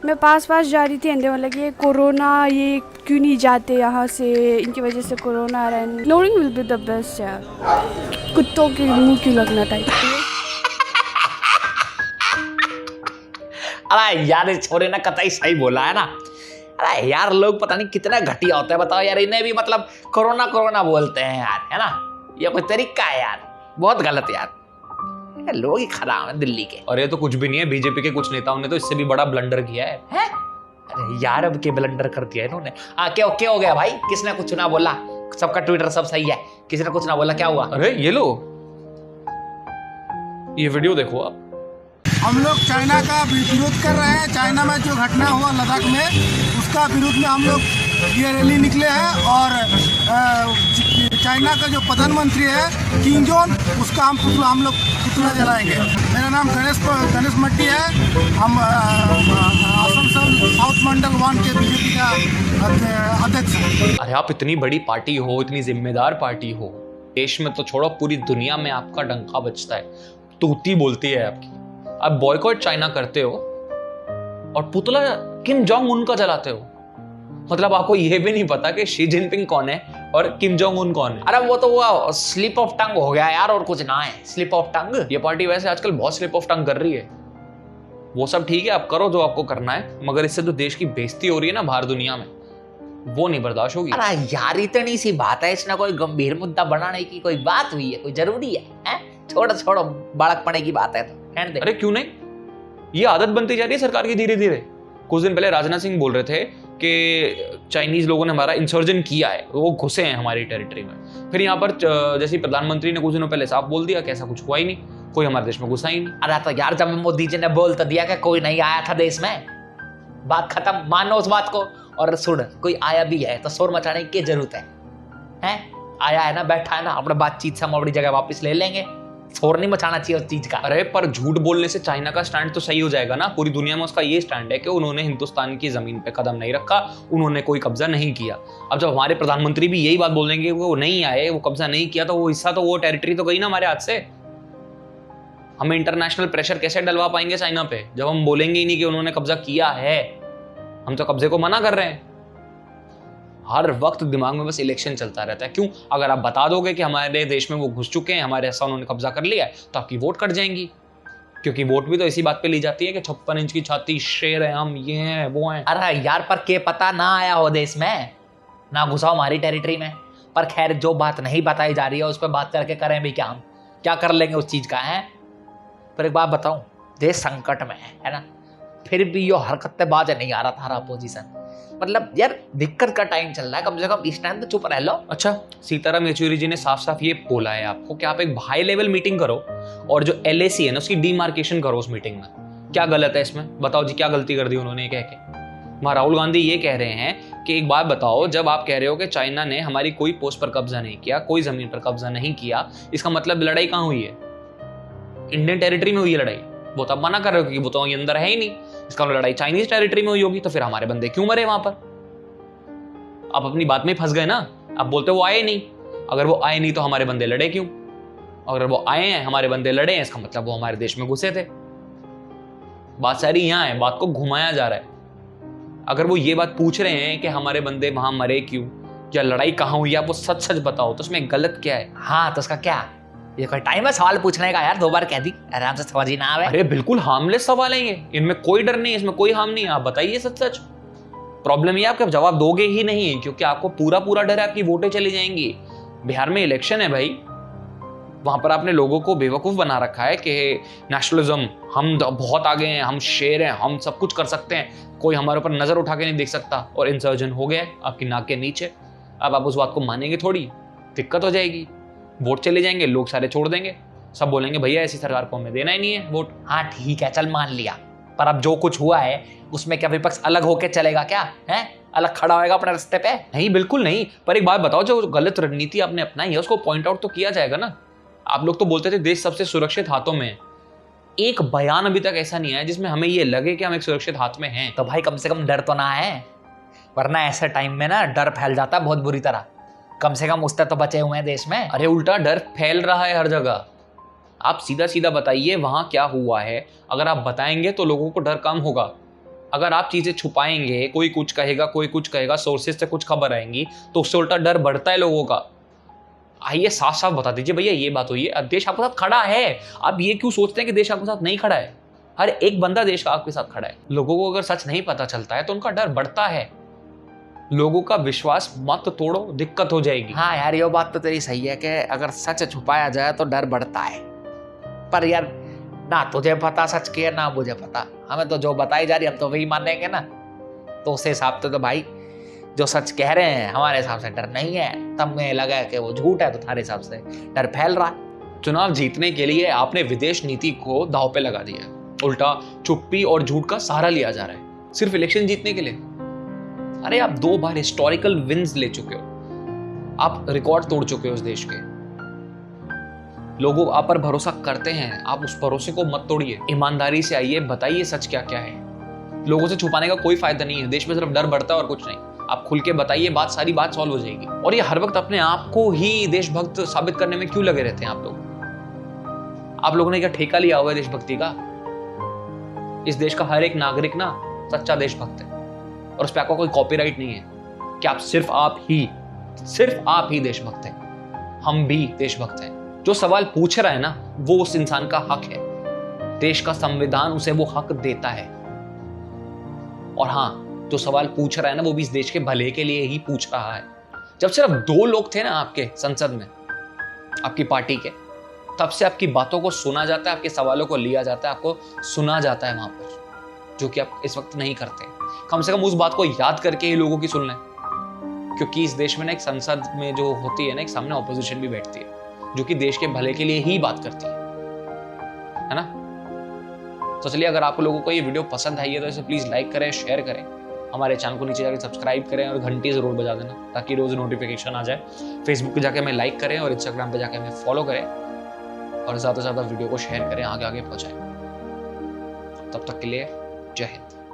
मैं पास जा रही थी एंड बोला कि ये कोरोना ये क्यों नहीं जाते यहाँ से, इनकी वजह से कोरोना आ रहा है। Flooring will be the best यार, कुत्तों के मुंह क्यों लगना टाइप। अरे यार इस छोरे ने कतई सही बोला है ना। अरे यार लोग पता नहीं कितना घटिया होता है, बताओ यार, इन्हें भी मतलब कोरोना कोरोना बोलते हैं यार, है ना। ये कोई तरीका है यार, बहुत गलत यार, लोग ही खराब है दिल्ली के। और ये तो कुछ भी नहीं है, बीजेपी के कुछ नेताओं ने तो इससे भी बड़ा ब्लंडर किया है। अरे यार अब के ब्लंडर कर दिया इन्होंने। क्या हो गया भाई, किसने कुछ ना बोला, सबका ट्विटर सब सही है, किसी ने कुछ ना बोला, क्या हुआ? अरे ये लो, ये वीडियो देखो आप। हम लोग चाइना का विरोध कर रहे हैं। चाइना में जो घटना हुआ लद्दाख में, उसका विरोध में हम लोग ये रैली निकले हैं। और चाइना का जो प्रधानमंत्री है किम जोंग, उसका हम लोग पुतला जलाएंगे। मेरा नाम गणेश मट्टी है। हम आसनसोल साउथ मंडल 1 के बीजेपी का अध्यक्ष हैं। अरे आप इतनी बड़ी पार्टी हो, इतनी जिम्मेदार पार्टी हो, देश में तो छोड़ो पूरी दुनिया में आपका डंका बजता है, तूती बोलती है आपकी। आप बॉयकॉट चाइना करते हो और पुतला किम जोंग उन का जलाते हो। मतलब आपको यह भी नहीं पता कि शी जिनपिंग कौन है और किम जोंग उन कौन है। अरे वो तो वो स्लिप ऑफ टंग हो गया यार, और कुछ ना है, स्लिप ऑफ टंग। ये पार्टी वैसे आजकल बहुत स्लिप ऑफ टंग कर रही है। वो सब ठीक है, आप करो जो आपको करना है, मगर इससे जो देश की बेइज्जती हो रही है ना बाहर दुनिया में, वो नहीं बर्दाश्त होगी। अरे यार इतनी सी बात है, इसने कोई गंभीर मुद्दा बनाने की कोई बात हुई है, कोई जरूरी है? छोड़ो बालक पड़े की बात है तो दे। अरे क्यों नहीं, ये आदत बनती जा रही है सरकार की धीरे धीरे। कुछ दिन पहले राजनाथ सिंह बोल रहे थे कि चाइनीज लोगों ने हमारा इंसर्जन किया है, वो घुसे हैं हमारी टेरिटरी में। फिर यहाँ पर जैसे प्रधानमंत्री ने कुछ दिनों पहले साफ बोल दिया कि ऐसा कुछ हुआ ही नहीं, कोई हमारे देश में घुसा ही नहीं। अरे तो यार जब मोदी जी ने बोल तो दिया कि कोई नहीं आया था देश में, बात खत्म, मानो उस बात को। और सुन, कोई आया भी है तो शोर मचाने की जरूरत है? आया है ना, बैठा है ना, अपने बातचीत से हम अपनी जगह वापस ले लेंगे, शोर नहीं मचाना चाहिए उस चीज का। अरे पर झूठ बोलने से चाइना का स्टैंड तो सही हो जाएगा ना। पूरी दुनिया में उसका ये स्टैंड है कि उन्होंने हिंदुस्तान की जमीन पे कदम नहीं रखा, उन्होंने कोई कब्जा नहीं किया। अब जब हमारे प्रधानमंत्री भी यही बात बोल देंगे वो नहीं आए, वो कब्जा नहीं किया, तो वो हिस्सा तो वो टेरिटरी तो गई ना हमारे हाथ से। हमें इंटरनेशनल प्रेशर कैसे डलवा पाएंगे चाइना पे जब हम बोलेंगे ही नहीं कि उन्होंने कब्जा किया है? हम तो कब्जे को मना कर रहे हैं। हर वक्त दिमाग में बस इलेक्शन चलता रहता है। क्यों? अगर आप बता दोगे कि हमारे देश में वो घुस चुके हैं, हमारे ऐसा उन्होंने कब्जा कर लिया है, तो आपकी वोट कट जाएंगी। क्योंकि वोट भी तो इसी बात पे ली जाती है कि 56 इंच की छाती, शेर है हम, ये हैं वो हैं। अरे यार पर के पता ना आया हो देश में, ना घुसा हमारी टेरिटरी में। पर खैर जो बात नहीं बताई जा रही है उस पर बात करके करें भी क्या, हम क्या कर लेंगे उस चीज का है। पर एक बात बताऊं, देश संकट में है ना, फिर भी यो हरकतें बाज नहीं आ रहा था अपोजिशन। मतलब यार दिक्कत का टाइम चल रहा है, कम से कम इस टाइम तो चुप रह लो। अच्छा, सीताराम येचुरी जी ने साफ साफ ये बोला है आपको कि आप एक हाई लेवल मीटिंग करो और जो LAC है ना उसकी डीमार्केशन करो उस मीटिंग में। क्या गलत है इसमें? बताओ जी, क्या गलती कर दी उन्होंने कह के? वहाँ राहुल गांधी ये कह रहे हैं कि एक बात बताओ, जब आप कह रहे हो कि चाइना ने हमारी कोई पोस्ट पर कब्जा नहीं किया, कोई जमीन पर कब्जा नहीं किया, इसका मतलब लड़ाई कहाँ हुई है? इंडियन टेरिटरी में हुई है लड़ाई। वो तो आप मना कर रहे हो कि वो तो अंदर है ही नहीं, इसका लड़ाई चाइनीज टेरिटरी में हुई होगी, तो फिर हमारे बंदे क्यों मरे वहां पर? आप अपनी बात में फंस गए ना। आप बोलते वो आए नहीं, अगर वो आए नहीं तो हमारे बंदे लड़े क्यों? अगर वो आए हैं, हमारे बंदे लड़े हैं, इसका मतलब वो हमारे देश में घुसे थे। बात सारी यहां है, बात को घुमाया जा रहा है। अगर वो ये बात पूछ रहे हैं कि हमारे बंदे वहां मरे क्यों या लड़ाई कहां हुई, आप वो सच सच बताओ, तो उसमें गलत क्या है? हाँ तो उसका क्या, ये कोई टाइम है सवाल पूछने का यार? 2 बार कह दी, आराम से समझ ही ना आवे। अरे बिल्कुल हार्मलेस सवाल है ये, इनमें कोई डर नहीं है, इसमें कोई हार्म नहीं है। आप बताइए सच सच। प्रॉब्लम ये आपके जवाब दोगे ही नहीं, क्योंकि आपको पूरा डर है आपकी वोटें चली जाएंगी। बिहार में इलेक्शन है भाई, वहां पर आपने लोगों को बेवकूफ बना रखा है कि नेशनलिज्म, हम बहुत आगे हैं, हम शेर हैं, हम सब कुछ कर सकते हैं, कोई हमारे ऊपर नजर उठा के नहीं देख सकता, और इंसर्जन हो गया आपकी नाक के नीचे। अब आप उस बात को मानेंगे थोड़ी, दिक्कत हो जाएगी, वोट चले जाएंगे, लोग सारे छोड़ देंगे, सब बोलेंगे भैया ऐसी सरकार को हमें देना ही नहीं है वोट। हाँ ठीक है, चल मान लिया, पर अब जो कुछ हुआ है उसमें क्या विपक्ष अलग होके चलेगा क्या? है अलग खड़ा होएगा अपने रास्ते पे? नहीं, बिल्कुल नहीं। पर एक बात बताओ, जो गलत रणनीति आपने अपनाई है उसको पॉइंट आउट तो किया जाएगा ना। आप लोग तो बोलते थे देश सबसे सुरक्षित हाथों में है, एक बयान अभी तक ऐसा नहीं आया जिसमें हमें ये लगे कि हम एक सुरक्षित हाथ में हैं। तो भाई कम से कम डर तो ना है, वरना ऐसे टाइम में ना डर फैल जाता है बहुत बुरी तरह। कम से कम उससे तो बचे हुए हैं देश में। अरे उल्टा डर फैल रहा है हर जगह। आप सीधा सीधा बताइए वहां क्या हुआ है, अगर आप बताएंगे तो लोगों को डर कम होगा। अगर आप चीजें छुपाएंगे, कोई कुछ कहेगा, सोर्सेज से कुछ खबर आएंगी, तो उससे उल्टा डर बढ़ता है लोगों का। आइए साफ साफ बता दीजिए भैया, ये बात हुई है, देश आपके साथ खड़ा है। आप ये क्यों सोचते हैं कि देश आपके साथ नहीं खड़ा है? हर एक बंदा देश का आपके साथ खड़ा है। लोगों को अगर सच नहीं पता चलता है तो उनका डर बढ़ता है। लोगों का विश्वास मत तोड़ो, दिक्कत हो जाएगी। हाँ यार, ये बात तो तेरी सही है कि अगर सच छुपाया जाए तो डर बढ़ता है। पर यार, ना तुझे पता सच की है ना मुझे पता, हमें तो जो बताई जा रही है हम तो वही मानेंगे ना। तो उस हिसाब से तो भाई जो सच कह रहे हैं हमारे हिसाब से डर नहीं है, तब मुझे लगा कि वो झूठ है, तो तुम्हारे हिसाब से डर फैल रहा है। चुनाव जीतने के लिए आपने विदेश नीति को दांव पे लगा दिया है। उल्टा चुप्पी और झूठ का सहारा लिया जा रहा है सिर्फ इलेक्शन जीतने के लिए। अरे आप 2 बार हिस्टोरिकल विन्स ले चुके हो, आप रिकॉर्ड तोड़ चुके हो उस देश के। लोग आप पर भरोसा करते हैं, आप उस भरोसे को मत तोड़िए। ईमानदारी से आइए, बताइए सच क्या क्या है। लोगों से छुपाने का कोई फायदा नहीं है, देश में सिर्फ डर बढ़ता है और कुछ नहीं। आप खुल के बताइए, सारी बात सॉल्व हो जाएगी। और ये हर वक्त अपने आप को ही देशभक्त साबित करने में क्यों लगे रहते हैं आप लोग? आप लोगों ने क्या ठेका लिया हुआ है देशभक्ति का? इस देश का हर एक नागरिक ना सच्चा देशभक्त है, और उस पर आपका कोई कॉपीराइट नहीं है कि सिर्फ आप ही देशभक्त हैं। हम भी देशभक्त हैं। जो सवाल पूछ रहा है ना, वो उस इंसान का हक है। देश का संविधान उसे वो हक देता है। और हाँ, जो सवाल पूछ रहा है ना, वो भी इस देश के भले के लिए ही पूछ रहा है। जब सिर्फ 2 लोग थे ना आपके संसद में, आपकी पार्टी के, तब से आपकी बातों को सुना जाता है, आपके सवालों को लिया जाता है, आपको सुना जाता है वहां पर, जो कि आप इस वक्त नहीं करते। कम से कम उस बात को याद करके ही लोगों की सुन लें, क्योंकि इस देश में ना एक संसद में जो होती है ना, एक सामने ऑपोजिशन भी बैठती है जो कि देश के भले के लिए ही बात करती है ना। तो चलिए, अगर आप लोगों को ये वीडियो पसंद आई है तो इसे प्लीज लाइक करें, शेयर करें, हमारे चैनल को नीचे जाकर सब्सक्राइब करें और घंटी जरूर बजा देना ताकि रोज नोटिफिकेशन आ जाए। फेसबुक पे जाके हमें लाइक करें और इंस्टाग्राम पे जाके हमें फॉलो करें, और ज़्यादा से ज़्यादा वीडियो को शेयर करें, आगे पहुंचाएं। तब तक के लिए जय हिंद।